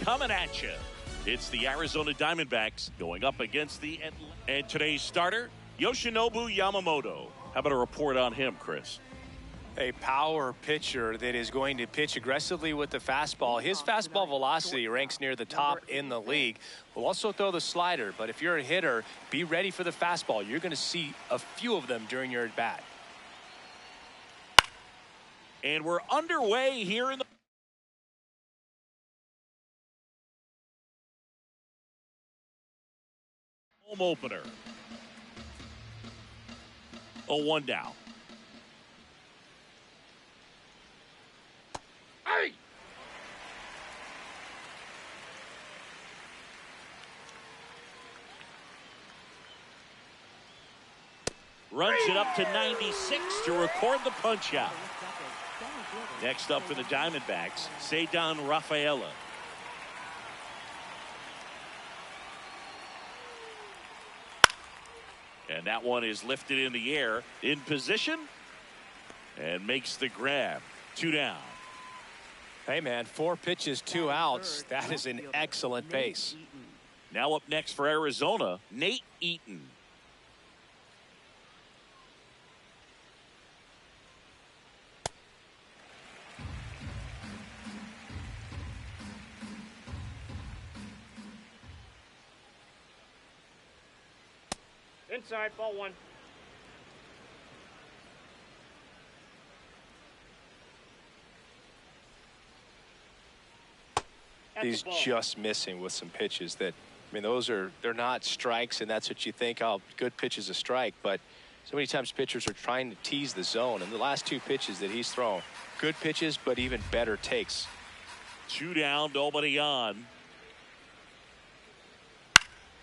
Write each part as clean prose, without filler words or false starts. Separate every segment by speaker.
Speaker 1: Coming at you. It's the Arizona Diamondbacks going up against the and today's starter, Yoshinobu Yamamoto. How about a report on him, Chris?
Speaker 2: A power pitcher that is going to pitch aggressively with the fastball. His fastball velocity ranks near the top in the league. Will also throw the slider, but if you're a hitter, be ready for the fastball. You're going to see a few of them during your at-bat.
Speaker 1: And we're underway here in the home opener. 0-1 down. Hey! Runs it up to 96 to record the punch out. Next up for the Diamondbacks, Ceddanne Rafaela. And that one is lifted in the air, in position, and makes the grab. 2 down.
Speaker 2: Hey, man, 4 pitches, 2 outs. That is an excellent pace.
Speaker 1: Now up next for Arizona, Nate Eaton.
Speaker 3: Inside, ball 1.
Speaker 2: He's just missing with some pitches that, I mean, they're not strikes, and that's what you think, oh, good pitch is a strike, but so many times pitchers are trying to tease the zone, and the last 2 pitches that he's thrown, good pitches, but even better takes.
Speaker 1: 2 down, nobody on.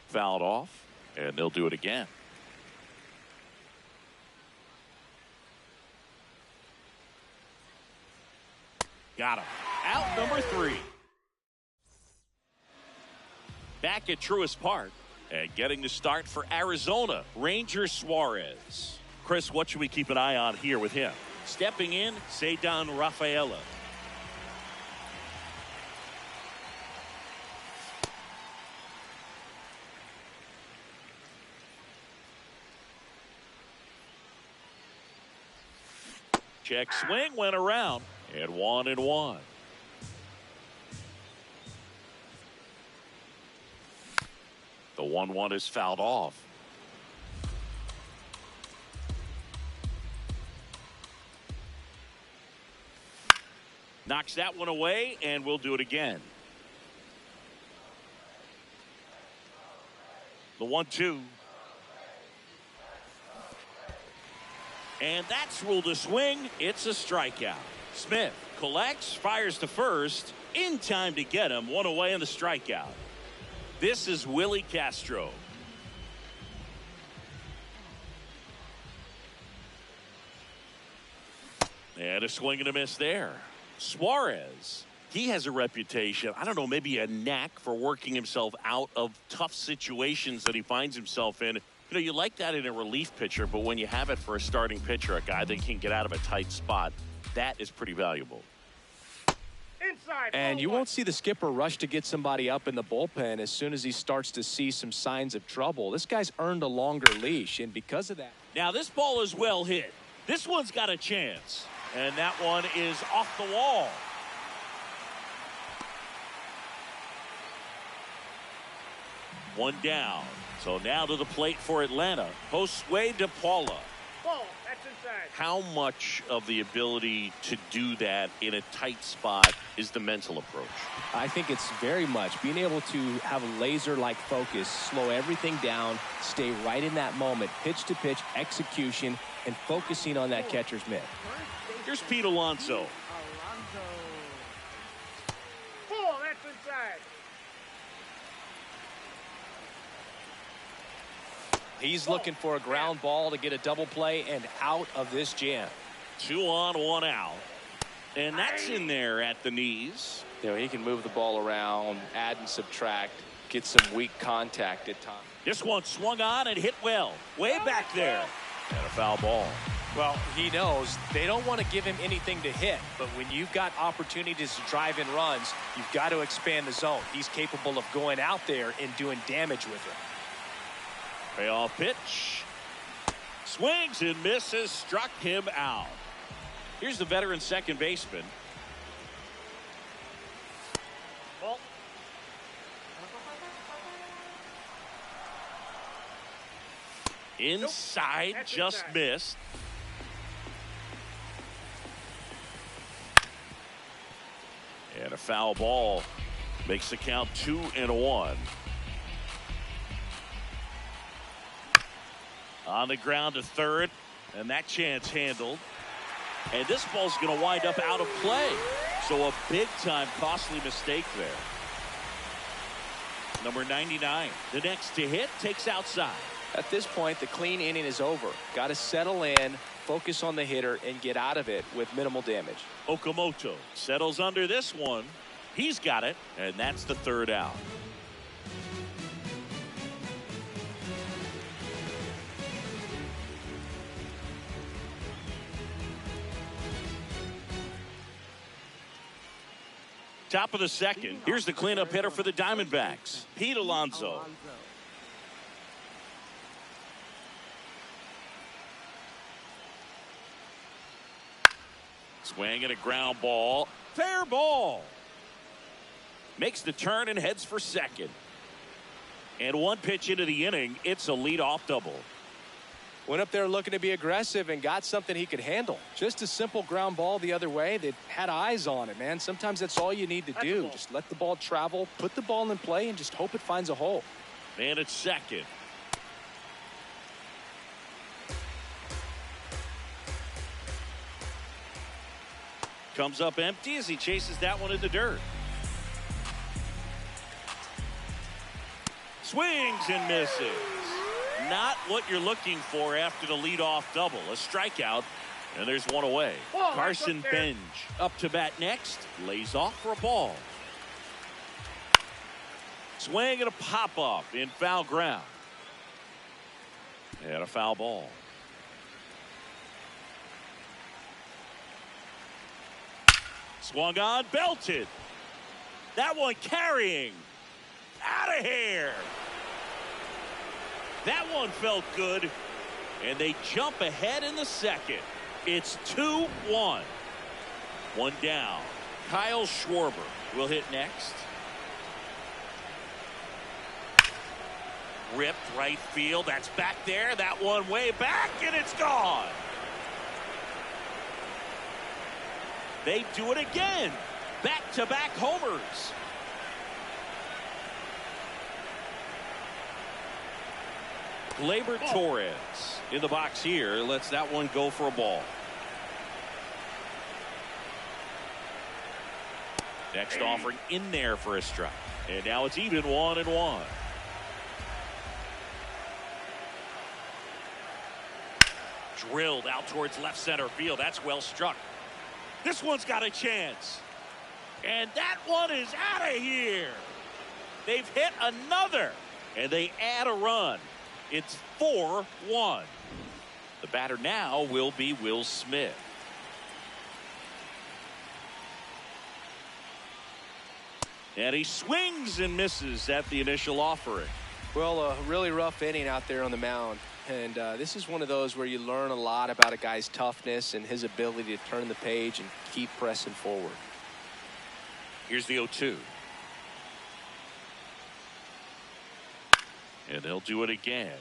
Speaker 1: Fouled off, and they'll do it again. Got him. Out number 3. Back at Truist Park and getting the start for Arizona, Ranger Suarez. Chris, what should we keep an eye on here with him? Stepping in, Ceddanne Rafaela. Check swing, went around, and 1-1. The 1-1 is fouled off. Knocks that one away, and we'll do it again. The 1-2. And that's ruled a swing. It's a strikeout. Smith collects, fires to first, in time to get him. 1 away on the strikeout. This is Willie Castro. And a swing and a miss there. Suarez, he has a reputation, I don't know, maybe a knack for working himself out of tough situations that he finds himself in. You know, you like that in a relief pitcher, but when you have it for a starting pitcher, a guy that can get out of a tight spot, that is pretty valuable.
Speaker 3: Inside. Inside.
Speaker 2: And
Speaker 3: ball
Speaker 2: you
Speaker 3: one.
Speaker 2: won't see the skipper rush to get somebody up in the bullpen as soon as he starts to see some signs of trouble. This guy's earned a longer leash, and because of that.
Speaker 1: Now this ball is well hit. This one's got a chance. And that one is off the wall. One down. So now to the plate for Atlanta. Josue DePaula.
Speaker 3: Ball. That's inside.
Speaker 1: How much of the ability to do that in a tight spot is the mental approach?
Speaker 2: I think it's very much being able to have a laser-like focus, slow everything down, stay right in that moment, pitch-to-pitch execution, and focusing on that catcher's mitt.
Speaker 1: Here's Pete Alonso.
Speaker 3: Ball. That's inside.
Speaker 2: He's looking for a ground ball to get a double play and out of this jam.
Speaker 1: 2 on, 1 out. And that's in there at the knees.
Speaker 2: You know, he can move the ball around, add and subtract, get some weak contact at times.
Speaker 1: This one swung on and hit well. Way back there. And a foul ball.
Speaker 2: Well, he knows they don't want to give him anything to hit, but when you've got opportunities to drive in runs, you've got to expand the zone. He's capable of going out there and doing damage with it.
Speaker 1: Payoff pitch. Swings and misses. Struck him out. Here's the veteran second baseman.
Speaker 3: Ball.
Speaker 1: Inside,
Speaker 3: That's
Speaker 1: just
Speaker 3: inside.
Speaker 1: missed. And a foul ball makes the count 2-1. On the ground to third, and that chance handled. And this ball's going to wind up out of play. So a big-time costly mistake there. Number 99, the next to hit, takes outside.
Speaker 2: At this point, the clean inning is over. Got to settle in, focus on the hitter, and get out of it with minimal damage.
Speaker 1: Okamoto settles under this one. He's got it, and that's the third out. Top of the second. Here's the cleanup hitter for the Diamondbacks, Pete Alonso. Swing and a ground ball. Fair ball. Makes the turn and heads for second. And one pitch into the inning, it's a leadoff double.
Speaker 2: Went up there looking to be aggressive and got something he could handle. Just a simple ground ball the other way. They had eyes on it, man. Sometimes that's all you need to do. Just let the ball travel, put the ball in play, and just hope it finds a hole.
Speaker 1: And it's second. Comes up empty as he chases that one in the dirt. Swings and misses. Not what you're looking for after the leadoff double. A strikeout, and there's one away.
Speaker 3: Whoa,
Speaker 1: Carson
Speaker 3: that's up there.
Speaker 1: Benj up to bat next. Lays off for a ball. Swing and a pop-up in foul ground. And a foul ball. Swung on, belted. That one carrying. Out of here. That one felt good. And they jump ahead in the second. It's 2-1. One down. Kyle Schwarber will hit next. Ripped right field. That's back there. That one way back, and it's gone. They do it again. Back-to-back homers. Gleyber Torres in the box here. Lets that one go for a ball. Next offering in there for a strike. And now it's even 1-1. Drilled out towards left center field. That's well struck. This one's got a chance. And that one is out of here. They've hit another. And they add a run. It's 4-1. The batter now will be Will Smith. And he swings and misses at the initial offering.
Speaker 2: Well, a really rough inning out there on the mound. And this is one of those where you learn a lot about a guy's toughness and his ability to turn the page and keep pressing forward.
Speaker 1: Here's the 0-2. And they'll do it again.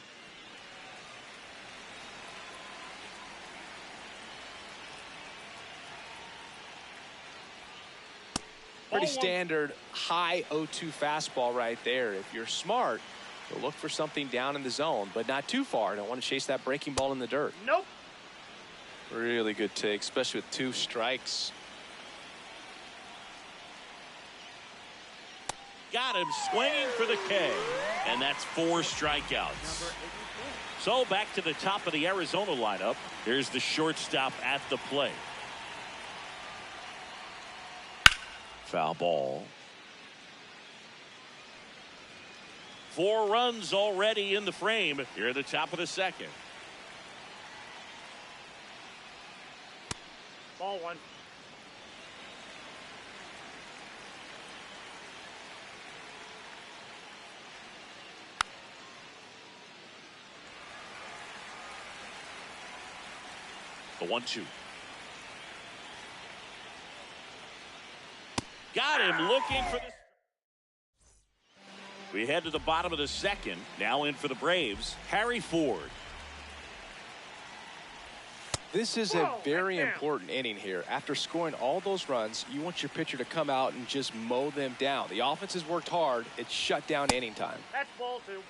Speaker 2: Pretty standard high 0-2 fastball right there. If you're smart, you'll look for something down in the zone, but not too far. Don't want to chase that breaking ball in the dirt.
Speaker 3: Nope.
Speaker 2: Really good take, especially with 2 strikes.
Speaker 1: Got him swinging for the K. And that's 4 strikeouts. So back to the top of the Arizona lineup. Here's the shortstop at the plate. Foul ball. 4 runs already in the frame here at the top of the second.
Speaker 3: Ball 1.
Speaker 1: The 1-2. Got him looking for the. We head to the bottom of the second. Now in for the Braves, Harry Ford.
Speaker 2: This is a very important inning here. After scoring all those runs, you want your pitcher to come out and just mow them down. The offense has worked hard. It's shut down inning time.
Speaker 3: That's ball 2.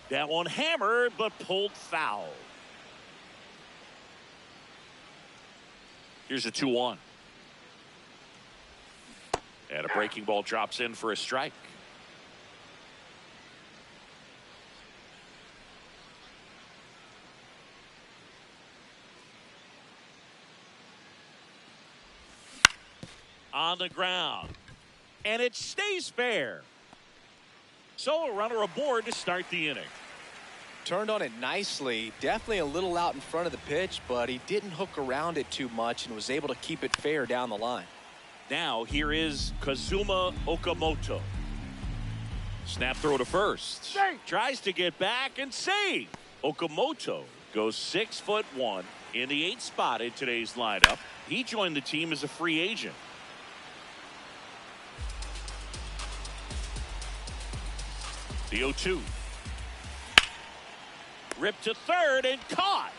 Speaker 1: That one hammered but pulled foul. Here's a 2-1. And a breaking ball drops in for a strike. On the ground. And it stays fair. So a runner aboard to start the inning.
Speaker 2: Turned on it nicely. Definitely a little out in front of the pitch, but he didn't hook around it too much and was able to keep it fair down the line.
Speaker 1: Now here is Kazuma Okamoto. Snap throw to first.
Speaker 3: Save.
Speaker 1: Tries to get back and save. Okamoto goes 6'1" in the 8th spot in today's lineup. He joined the team as a free agent. The 0-2. Ripped to third and caught.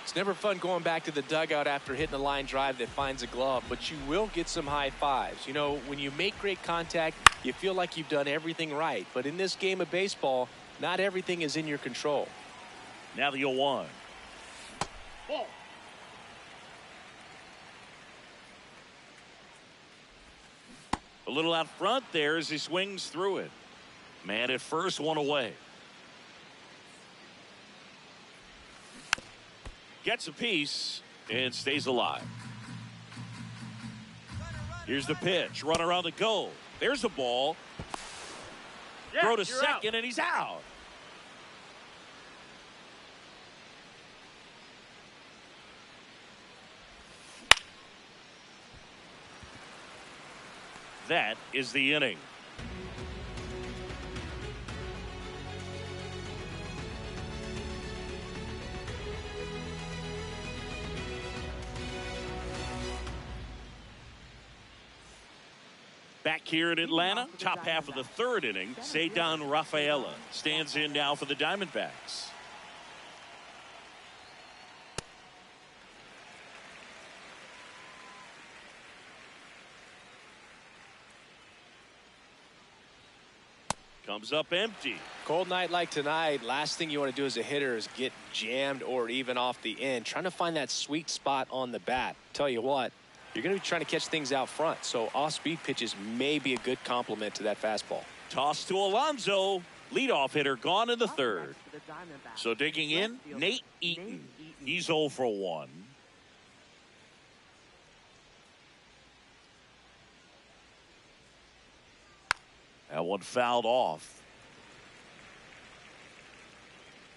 Speaker 2: It's never fun going back to the dugout after hitting a line drive that finds a glove, but you will get some high fives. You know, when you make great contact, you feel like you've done everything right. But in this game of baseball, not everything is in your control.
Speaker 1: Now the 0-1.
Speaker 3: Ball.
Speaker 1: A little out front there as he swings through it. Man at first, one away. Gets a piece and stays alive. Here's the pitch. Runner on the go. There's the ball.
Speaker 3: Yeah,
Speaker 1: Throw to
Speaker 3: you're
Speaker 1: second
Speaker 3: out.
Speaker 1: and he's out. That is the inning. Back here in Atlanta, top half of the 3rd inning, Cedar Rafaela stands in now for the Diamondbacks. Comes up empty.
Speaker 2: Cold night like tonight, last thing you want to do as a hitter is get jammed or even off the end. Trying to find that sweet spot on the bat. Tell you what, you're going to be trying to catch things out front, so off-speed pitches may be a good complement to that fastball.
Speaker 1: Toss to Alonso. Leadoff hitter gone in the 3rd. So digging in, Nate Eaton. He's 0 for 1. That one fouled off.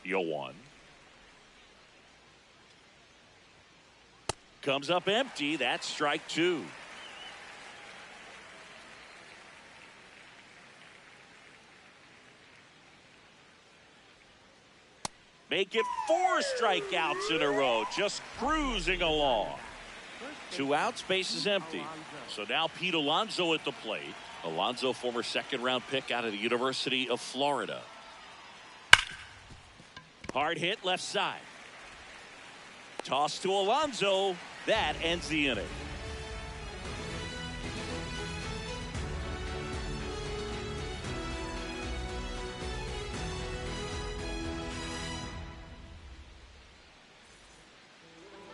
Speaker 1: The 0-1. Comes up empty. That's strike two. Make it 4 strikeouts in a row. Just cruising along. 2 outs, base is empty. So now Pete Alonso at the plate. Alonso, former second-round pick out of the University of Florida. Hard hit left side. Toss to Alonso. That ends the inning.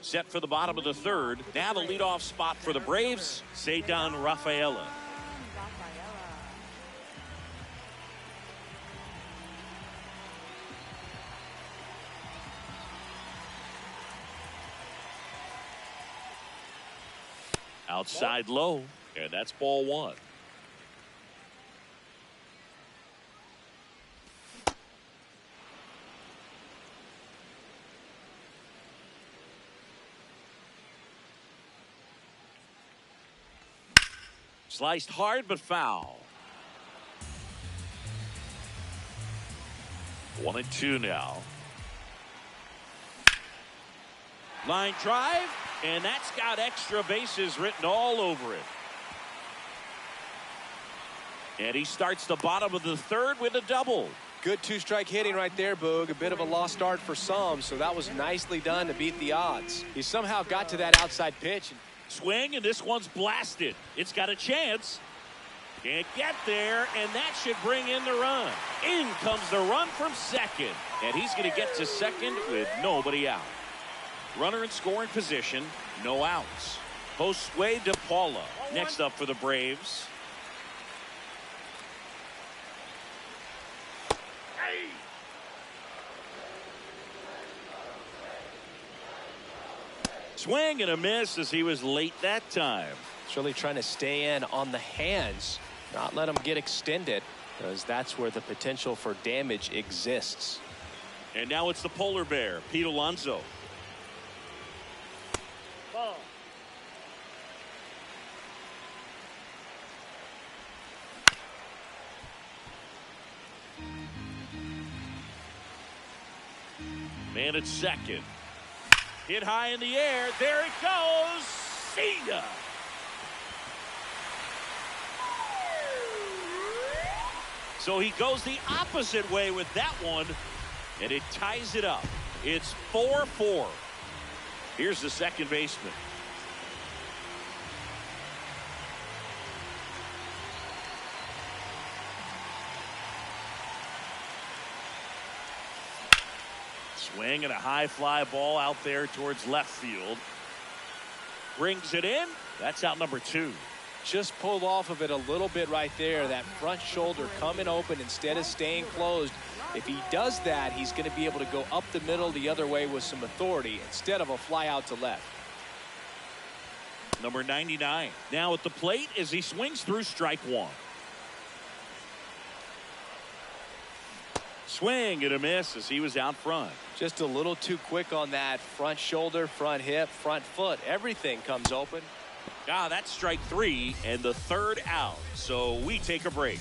Speaker 1: Set for the bottom of the third. Now the leadoff spot for the Braves, Cedar Rafaela. Outside low, and that's ball one. Sliced hard but foul. 1-2 now. Line drive, and that's got extra bases written all over it. And he starts the bottom of the third with a double.
Speaker 2: Good 2-strike hitting right there, Boog. A bit of a lost start for some, so that was nicely done to beat the odds. He somehow got to that outside pitch.
Speaker 1: Swing, and this one's blasted. It's got a chance. Can't get there, and that should bring in the run. In comes the run from second, and he's going to get to second with nobody out. Runner in scoring position, no outs. Josue De Paula next up for the Braves. Swing and a miss as he was late that time.
Speaker 2: He's really trying to stay in on the hands, not let them get extended, because that's where the potential for damage exists.
Speaker 1: And now it's the polar bear, Pete Alonso.
Speaker 3: Ball.
Speaker 1: Man at second. Hit high in the air. There it goes. See ya. So he goes the opposite way with that one, and it ties it up. It's 4-4. Here's the second baseman. Swing and a high fly ball out there towards left field. Brings it in. That's out number 2.
Speaker 2: Just pulled off of it a little bit right there. That front shoulder coming open instead of staying closed. If he does that, he's going to be able to go up the middle the other way with some authority instead of a fly out to left.
Speaker 1: Number 99 now at the plate as he swings through strike one. Swing and a miss as he was out front.
Speaker 2: Just a little too quick on that front shoulder, front hip, front foot. Everything comes open.
Speaker 1: That's strike 3 and the third out. So we take a break.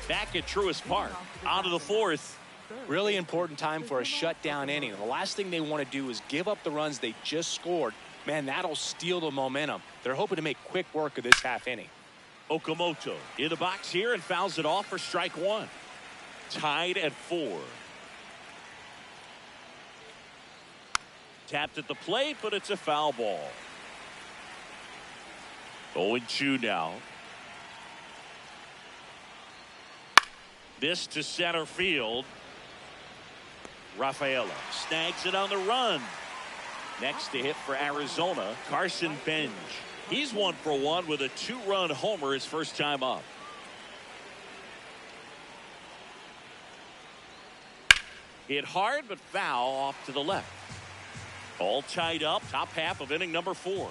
Speaker 1: Back at Truist Park, on to the fourth.
Speaker 2: Really important time for a shutdown inning. The last thing they want to do is give up the runs they just scored. Man, that'll steal the momentum. They're hoping to make quick work of this half inning.
Speaker 1: Okamoto in the box here and fouls it off for strike 1. Tied at 4. Tapped at the plate, but it's a foul ball. 0-2 now. This to center field. Rafaela snags it on the run. Next to hit for Arizona, Carson Benj. He's 1 for 1 with a 2-run homer his first time up. Hit hard but foul off to the left. All tied up, top half of inning number 4.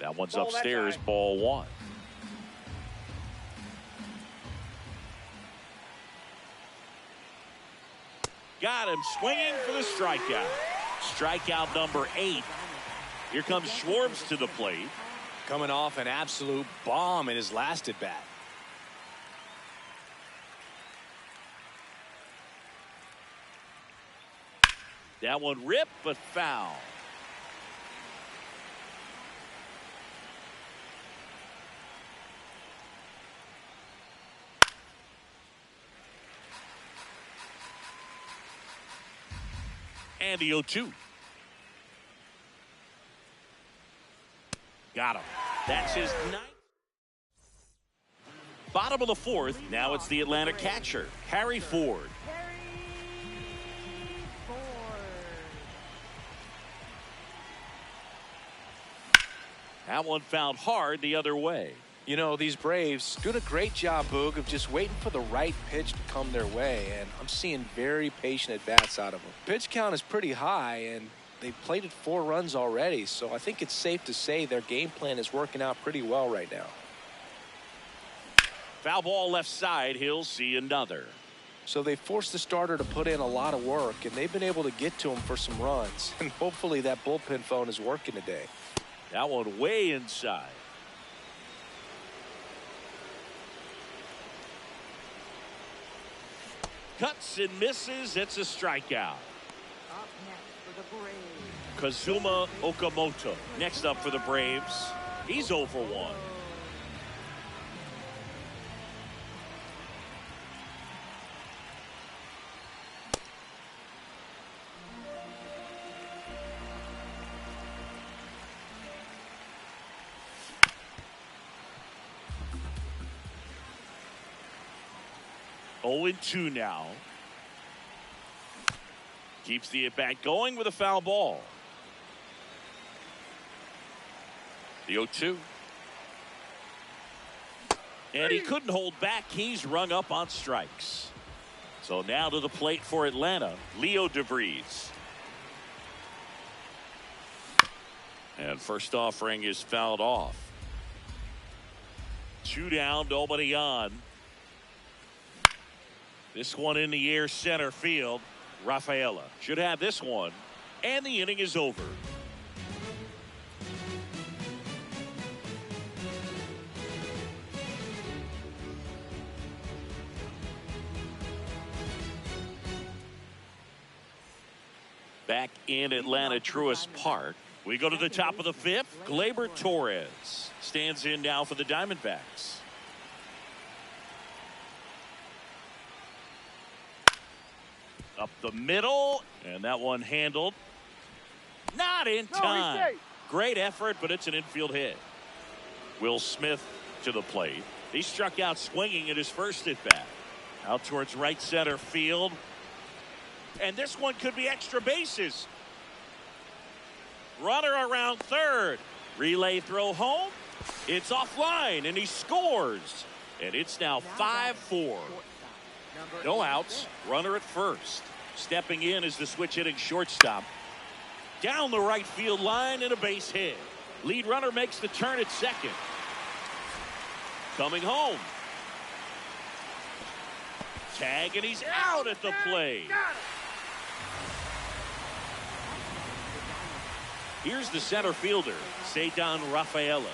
Speaker 1: That one's
Speaker 3: Ball that
Speaker 1: upstairs,
Speaker 3: time.
Speaker 1: ball one. Got him swinging for the strikeout. Strikeout number 8. Here comes Schwartz to the plate.
Speaker 2: Coming off an absolute bomb in his last at bat.
Speaker 1: That one ripped, but foul. And the 0-2. Got him. That's his ninth. Bottom of the 4th. Now it's the Atlanta catcher, Harry Ford. That one found hard the other way.
Speaker 2: You know, these Braves doing a great job, Boog, of just waiting for the right pitch to come their way, and I'm seeing very patient at-bats out of them. Pitch count is pretty high, and they've plated 4 runs already, so I think it's safe to say their game plan is working out pretty well right now.
Speaker 1: Foul ball left side. He'll see another.
Speaker 2: So they forced the starter to put in a lot of work, and they've been able to get to him for some runs, and hopefully that bullpen phone is working today.
Speaker 1: That one way inside. Cuts and misses. It's a strikeout.
Speaker 4: Up next for the Braves.
Speaker 1: Kazuma Okamoto next up for the Braves. He's 0 for 1. Oh and 2 now. Keeps the at-bat going with a foul ball. The 0-2. And he couldn't hold back. He's rung up on strikes. So now to the plate for Atlanta, Leo DeVries. And first offering is fouled off. 2 down, nobody on. This one in the air, center field. Rafaela should have this one, and the inning is over. Back in Atlanta, Truist Park. We go to the top of the 5th. Gleyber Torres stands in now for the Diamondbacks. Up the middle, and that one handled. Not in time. Great effort, but it's an infield hit. Will Smith to the plate. He struck out swinging at his first at bat. Out towards right center field. And this one could be extra bases. Runner around third. Relay throw home. It's offline, and he scores. And it's now 5-4. No outs. Runner at first. Stepping in is the switch hitting shortstop. Down the right field line and a base hit. Lead runner makes the turn at second. Coming home. Tag, and he's out at the plate. Here's the center fielder, Ceddanne Rafaela.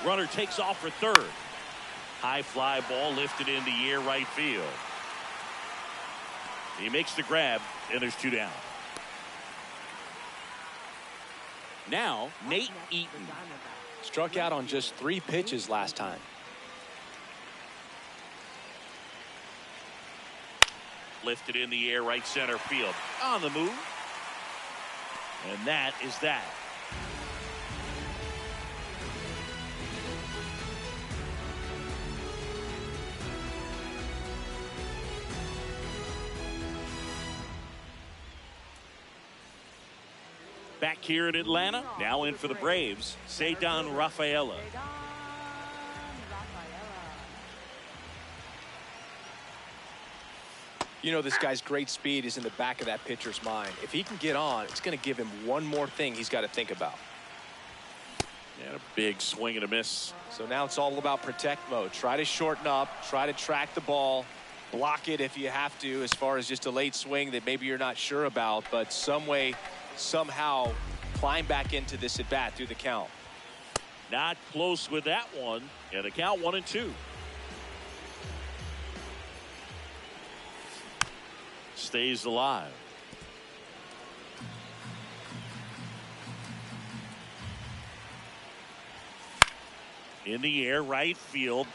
Speaker 1: Runner takes off for third. High fly ball lifted in the air right field. He makes the grab, and there's 2 down. Now, Nate Eaton.
Speaker 2: Struck out on just 3 pitches last time.
Speaker 1: Lifted in the air right center field. On the move. And that is that. Back here in Atlanta, now in for the Braves, Ceddanne Rafaela.
Speaker 2: You know, this guy's great speed is in the back of that pitcher's mind. If he can get on, it's going to give him one more thing he's got to think about.
Speaker 1: And a big swing and a miss.
Speaker 2: So now it's all about protect mode. Try to shorten up, try to track the ball, block it if you have to, as far as just a late swing that maybe you're not sure about, but some way, somehow climb back into this at bat through the count.
Speaker 1: Not close with that one. And the count 1-2. Stays alive. In the air, right field.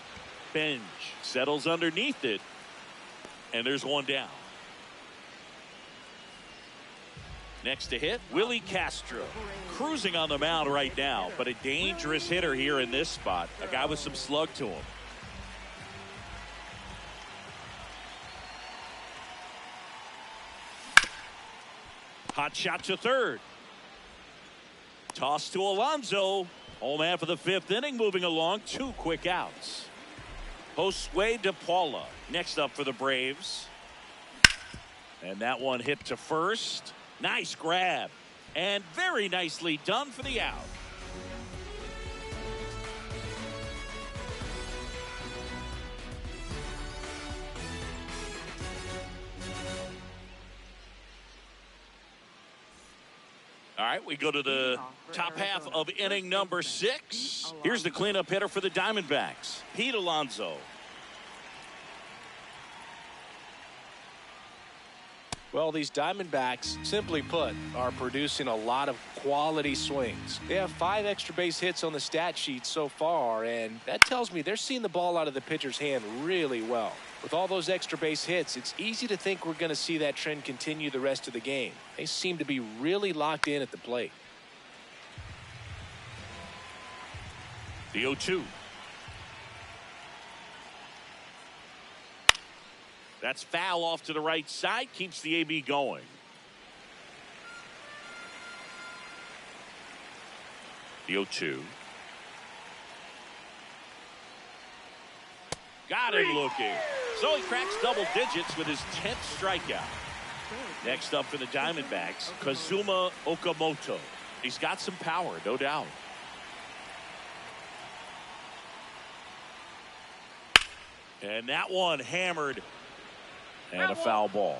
Speaker 1: Bench settles underneath it. And there's one down. Next to hit, Willie Castro. Cruising on the mound right now, but a dangerous hitter here in this spot. A guy with some slug to him. Hot shot to third. Toss to Alonso. Home half of the fifth inning, moving along. 2 quick outs. Josue De Paula next up for the Braves. And that one hit to first. Nice grab. And very nicely done for the out. All right, we go to the top half of inning number 6. Here's the cleanup hitter for the Diamondbacks, Pete Alonso.
Speaker 2: Well, these Diamondbacks, simply put, are producing a lot of quality swings. They have 5 extra base hits on the stat sheet so far, and that tells me they're seeing the ball out of the pitcher's hand really well. With all those extra base hits, it's easy to think we're going to see that trend continue the rest of the game. They seem to be really locked in at the plate.
Speaker 1: The 0-2. That's foul off to the right side. Keeps the AB going. The 0-2. Got him looking. So he cracks double digits with his 10th strikeout. Next up for the Diamondbacks, Kazuma Okamoto. He's got some power, no doubt. And that one hammered. And a foul ball.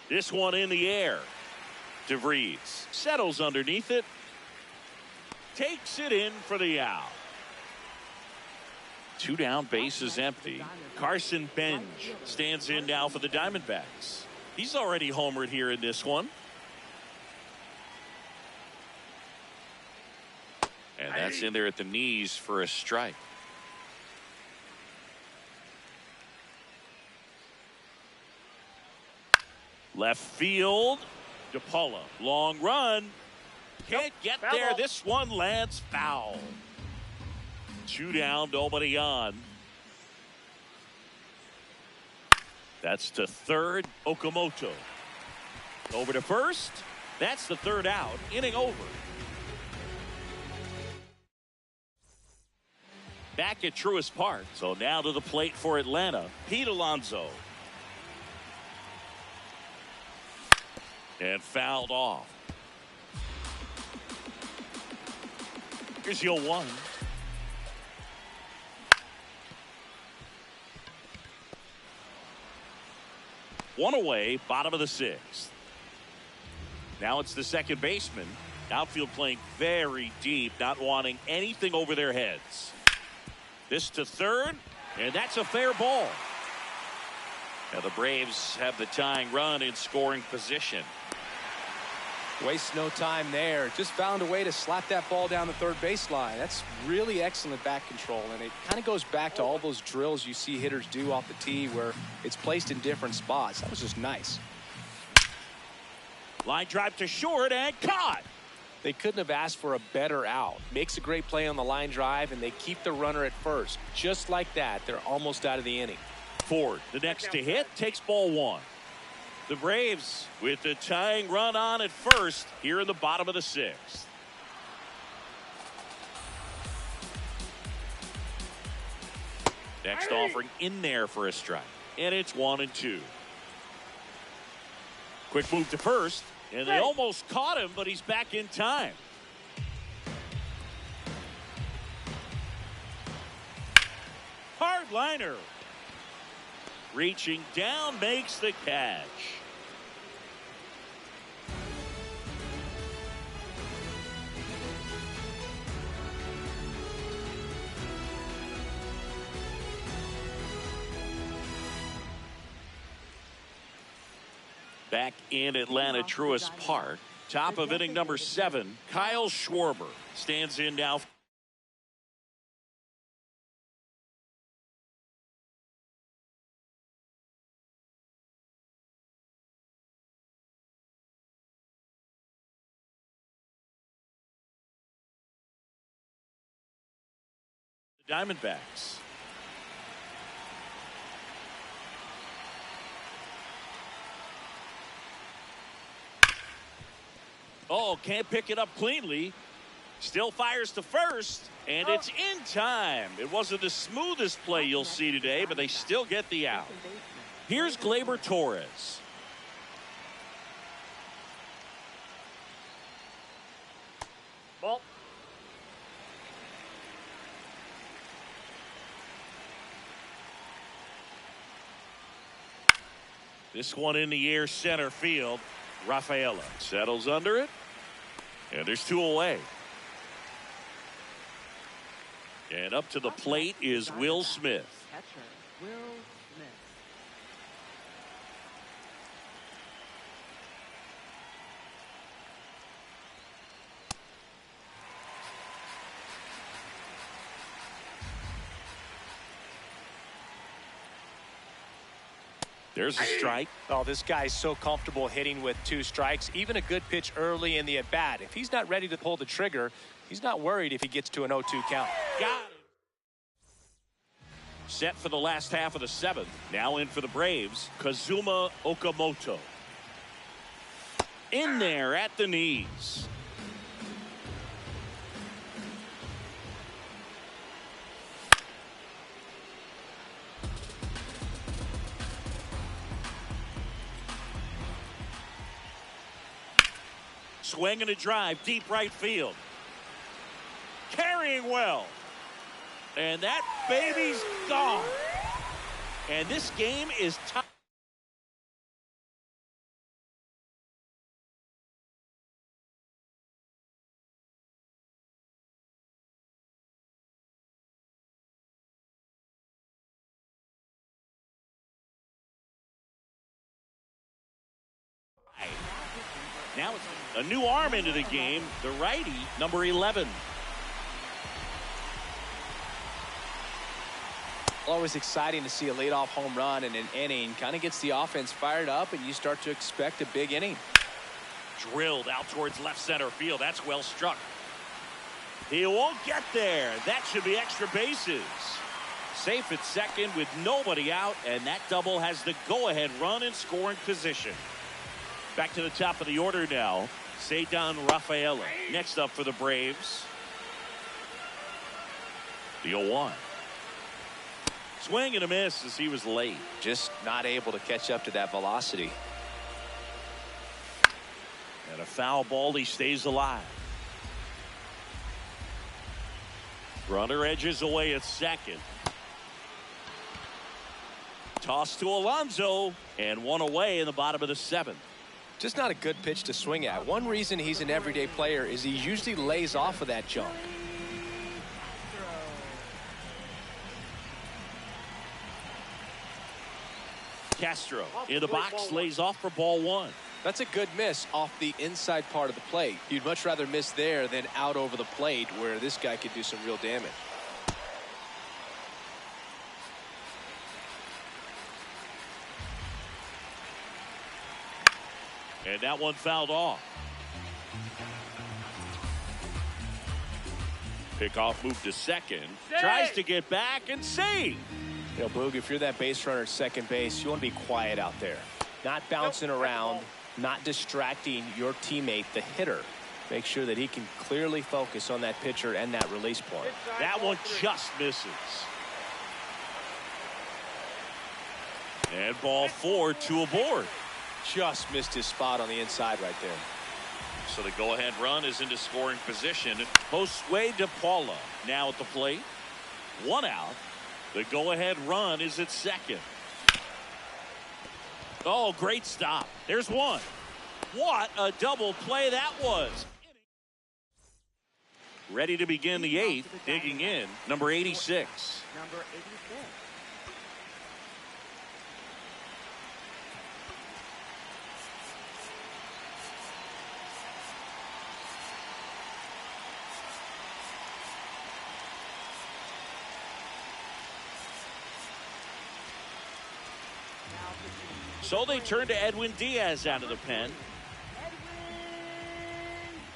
Speaker 1: This one in the air. DeVries settles underneath it. Takes it in for the out. 2 down, base is empty. Carson Benj stands in now for the Diamondbacks. He's already homered here in this one. And that's in there at the knees for a strike. Left field. De Paula, long run. Can't get there. This one lands foul. 2 down, nobody on. That's to third. Okamoto. Over to first. That's the 3rd out. Inning over. Back at Truist Park. So now to the plate for Atlanta, Pete Alonso. And fouled off. Here's the 0-1. One away, bottom of the 6th. Now it's the second baseman. Outfield playing very deep, not wanting anything over their heads. This to third, and that's a fair ball. Now the Braves have the tying run in scoring position.
Speaker 2: Waste no time there. Just found a way to slap that ball down the third baseline. That's really excellent back control, and it kind of goes back to all those drills you see hitters do off the tee where it's placed in different spots. That was just nice.
Speaker 1: Line drive to short and caught.
Speaker 2: They couldn't have asked for a better out. Makes a great play on the line drive, and they keep the runner at first. Just like that, they're almost out of the inning.
Speaker 1: Ford, the next to hit, takes ball 1. The Braves with the tying run on at first here in the bottom of the 6th. Next offering in there for a strike. And it's 1-2. Quick move to first, and they almost caught him, but he's back in time. Hard liner. Reaching down, makes the catch. Back in Atlanta Truist Park, top of inning number 7, Kyle Schwarber stands in now. The Diamondbacks. Oh, can't pick it up cleanly. Still fires to first, and it's in time. It wasn't the smoothest play you'll see today, but they still get the out. Here's Gleyber Torres.
Speaker 3: Ball.
Speaker 1: This one in the air, center field. Rafaela settles under it, and there's 2 away. And up to the plate is Will Smith.
Speaker 4: Catcher, Will Smith.
Speaker 1: There's a strike.
Speaker 2: Oh, this guy's so comfortable hitting with 2 strikes. Even a good pitch early in the at-bat. If he's not ready to pull the trigger, he's not worried if he gets to an 0-2 count.
Speaker 1: Got it. Set for the last half of the 7th. Now in for the Braves, Kazuma Okamoto. In there at the knees. Swing and a drive, deep right field. Carrying well. And that baby's gone. And this game is tied. Now it's a new arm into the game, the righty, number 11.
Speaker 2: Always exciting to see a leadoff home run in an inning. Kind of gets the offense fired up, and you start to expect a big inning.
Speaker 1: Drilled out towards left center field. That's well struck. He won't get there. That should be extra bases. Safe at second with nobody out, and that double has the go-ahead run in scoring position. Back to the top of the order now. Ceddanne Rafaela next up for the Braves. The 0-1. Swing and a miss as he was late.
Speaker 2: Just not able to catch up to that velocity.
Speaker 1: And a foul ball, he stays alive. Runner edges away at second. Toss to Alonso, and 1 away in the bottom of the 7th.
Speaker 2: Just not a good pitch to swing at. One reason he's an everyday player is he usually lays off of that jump.
Speaker 1: Castro in the box, lays off for ball 1.
Speaker 2: That's a good miss off the inside part of the plate. You'd much rather miss there than out over the plate, where this guy could do some real damage.
Speaker 1: And that one fouled off. Pickoff move to second. Tries to get back and save.
Speaker 2: You know, Boog, if you're that base runner at second base, you want to be quiet out there. Not bouncing around, not distracting your teammate, the hitter. Make sure that he can clearly focus on that pitcher and that release point.
Speaker 1: That one just misses. And ball 4, 2 aboard.
Speaker 2: just missed his spot on the inside right there.
Speaker 1: So the go-ahead run is into scoring position. Josue De Paula now at the plate. One out. The go-ahead run is at second. Oh, great stop. There's one. What a double play that was. Ready to begin the eighth. Digging in, number 86.
Speaker 4: Number 86.
Speaker 1: So they turn to Edwin Diaz out of the pen.
Speaker 4: Edwin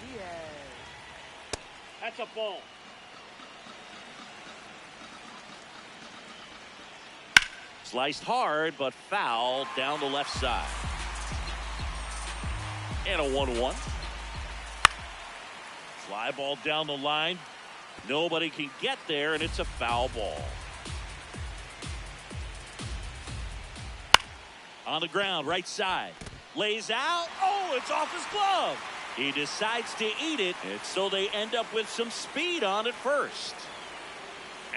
Speaker 4: Diaz.
Speaker 3: That's a ball.
Speaker 1: Sliced hard, but foul down the left side. And a 1-1. Fly ball down the line. Nobody can get there, and it's a foul ball. On the ground, right side. Lays out. Oh, it's off his glove. He decides to eat it, and so they end up with some speed on at first.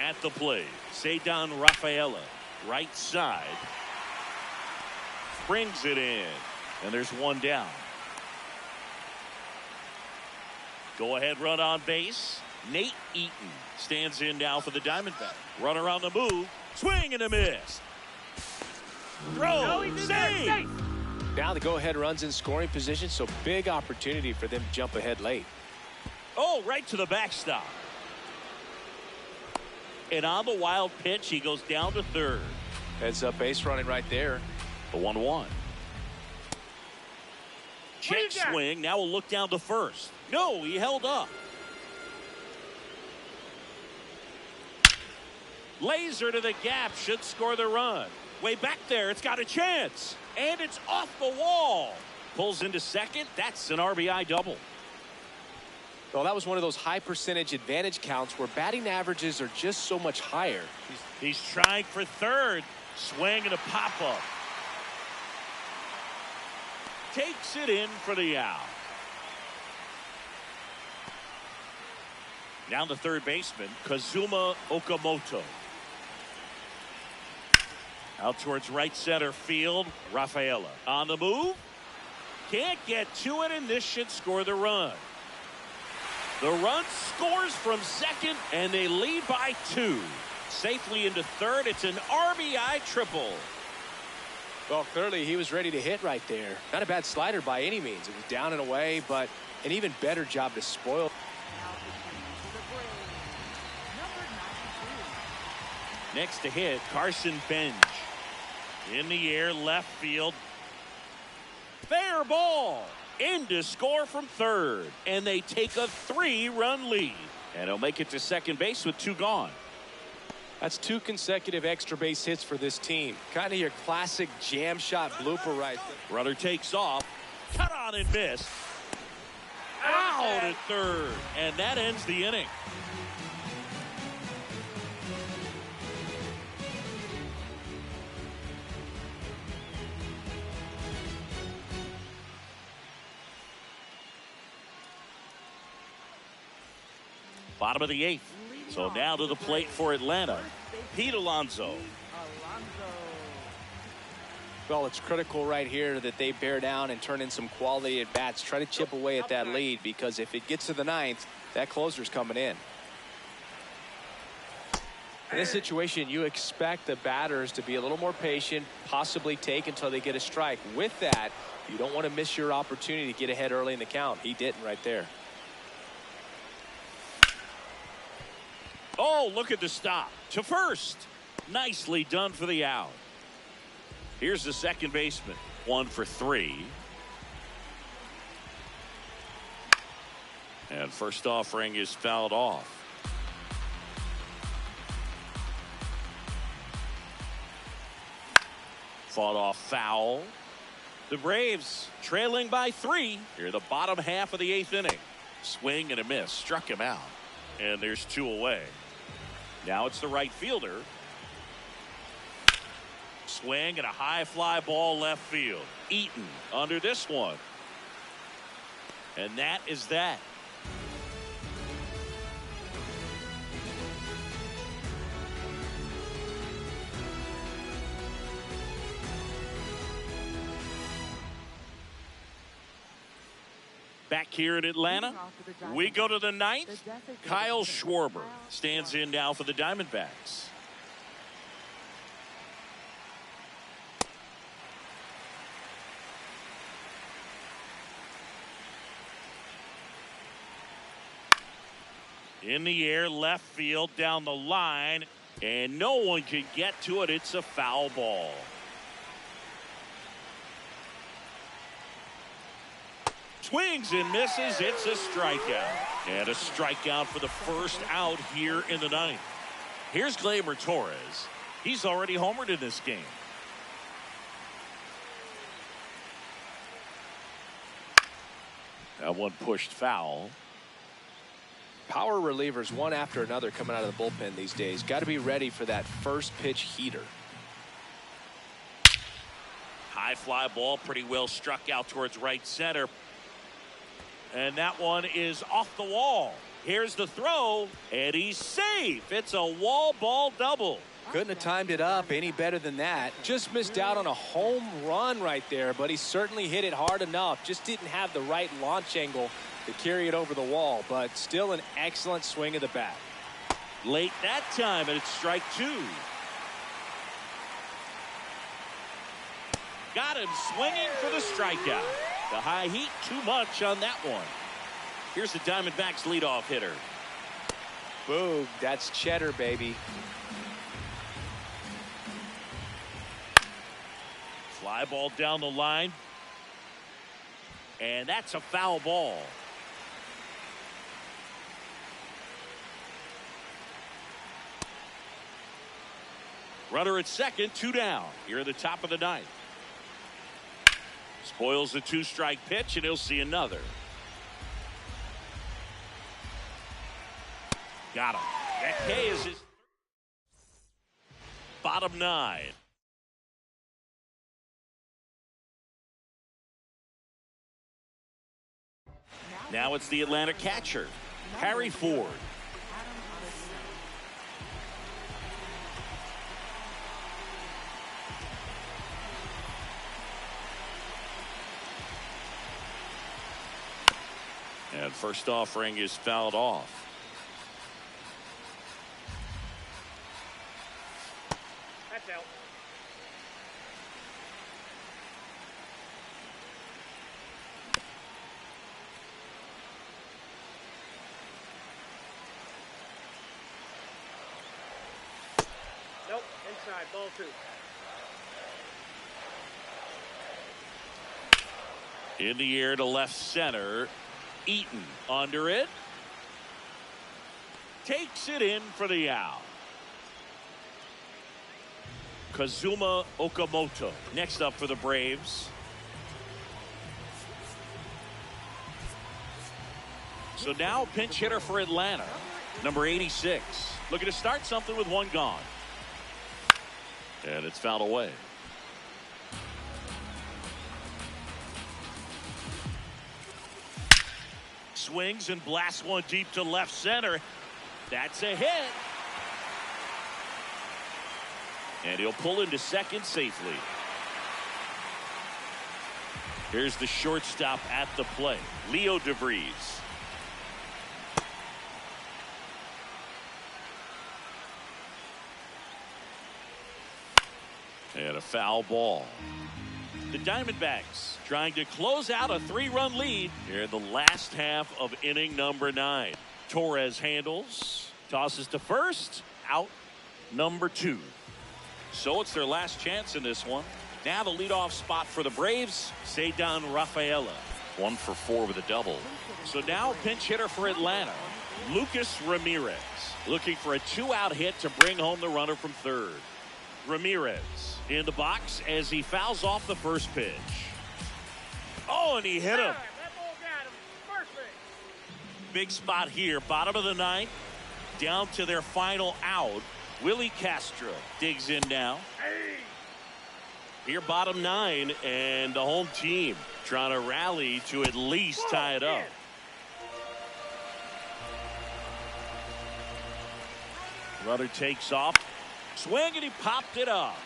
Speaker 1: At the plate, Ceddanne Rafaela, right side. Brings it in, and there's one down. Go ahead run on base. Nate Eaton stands in now for the Diamondbacks. Runner on the move. Swing and a miss. Throw. Save.
Speaker 2: Now the go-ahead runs in scoring position, so big opportunity for them to jump ahead late.
Speaker 1: Oh, right to the backstop. And on the wild pitch, he goes down to third.
Speaker 2: Heads up base running right there.
Speaker 1: The 1-1. Check swing. Now we'll look down to first. No, he held up. Laser to the gap. Should score the run. Way back there. It's got a chance. And it's off the wall. Pulls into second. That's an RBI double.
Speaker 2: Well, that was one of those high percentage advantage counts where batting averages are just so much higher.
Speaker 1: He's trying for third. Swing and a pop-up. Takes it in for the out. Now the third baseman, Kazuma Okamoto. Out towards right center field, Rafaela. On the move. Can't get to it, and this should score the run. The run scores from second, and they lead by 2. Safely into third. It's an RBI triple.
Speaker 2: Well, clearly he was ready to hit right there. Not a bad slider by any means. It was down and away, but an even better job to spoil.
Speaker 1: Next to hit, Carson Benj. In the air, left field. Fair ball. In to score from third. And they take a 3-run lead. And he'll make it to second base with 2 gone.
Speaker 2: That's 2 consecutive extra base hits for this team. Kind of your classic jam shot blooper right there.
Speaker 1: Runner takes off. Cut on and miss. Out at third. And that ends the inning. Bottom of the 8th. So now to the plate for Atlanta, Pete Alonso.
Speaker 2: Well, it's critical right here that they bear down and turn in some quality at bats. Try to chip away at that lead, because if it gets to the 9th, that closer's coming in. In this situation, you expect the batters to be a little more patient, possibly take until they get a strike. With that, you don't want to miss your opportunity to get ahead early in the count. He didn't right there.
Speaker 1: Oh, look at the stop. To first. Nicely done for the out. Here's the second baseman. 1 for 3. And first offering is fouled off. Fought off foul. The Braves trailing by 3 here, the bottom half of the 8th inning. Swing and a miss. Struck him out. And there's 2 away. Now it's the right fielder. Swing and a high fly ball left field. Eaton under this one. And that is that. Back here in Atlanta, we go to the ninth. Kyle Schwarber stands in now for the Diamondbacks. In the air, left field, down the line, and no one can get to it. It's a foul ball. Swings and misses. It's a strikeout. And a strikeout for the first out here in the ninth. Here's Gleyber Torres. He's already homered in this game. That one pushed foul.
Speaker 2: Power relievers one after another coming out of the bullpen these days. Got to be ready for that first pitch heater.
Speaker 1: High fly ball pretty well struck out towards right center. And that one is off the wall. Here's the throw, and he's safe. It's a wall ball double.
Speaker 2: Couldn't have timed it up any better than that. Just missed out on a home run right there, but he certainly hit it hard enough. Just didn't have the right launch angle to carry it over the wall, but still an excellent swing of the bat.
Speaker 1: Late that time, and it's strike two. Got him swinging for the strikeout. The high heat, too much on that one. Here's the Diamondbacks leadoff hitter.
Speaker 2: Boom, that's cheddar, baby.
Speaker 1: Fly ball down the line. And that's a foul ball. Runner at second, 2 down. Here at the top of the ninth. Spoils the 2-strike pitch, and he'll see another. Got him. That K is his bottom 9. Now it's the Atlanta catcher, Harry Ford. And first offering is fouled off.
Speaker 3: That's out. Nope, inside, ball 2.
Speaker 1: In the air to left center. Eaton under it. Takes it in for the out. Kazuma Okamoto next up for the Braves. So now pinch hitter for Atlanta, number 86. Looking to start something with 1 gone. And it's fouled away. Swings and blasts one deep to left center. That's a hit. And he'll pull into second safely. Here's the shortstop at the plate, Leo DeVries. And a foul ball. The Diamondbacks trying to close out a 3-run lead here in the last half of inning number 9. Torres handles, tosses to first, out number 2. So it's their last chance in this one. Now the leadoff spot for the Braves, Ceddanne Rafaela. 1 for 4 with a double. So now pinch hitter for Atlanta, Lucas Ramirez. Looking for a 2-out hit to bring home the runner from third. Ramirez in the box as he fouls off the first pitch. Oh, and he hit him.
Speaker 3: That ball got him. First base.
Speaker 1: Big spot here, bottom of the ninth, down to their final out. Willie Castro digs in now.
Speaker 3: Hey.
Speaker 1: Here, bottom 9, and the home team trying to rally to at least tie it up. Runner takes off. Swing, and he popped it up.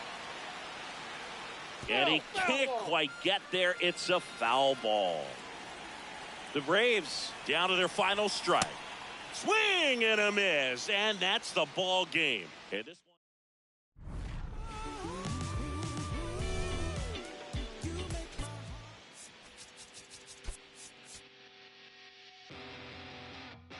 Speaker 1: And he can't quite get there. It's a foul ball. The Braves down to their final strike. Swing and a miss, and that's the ball game. And this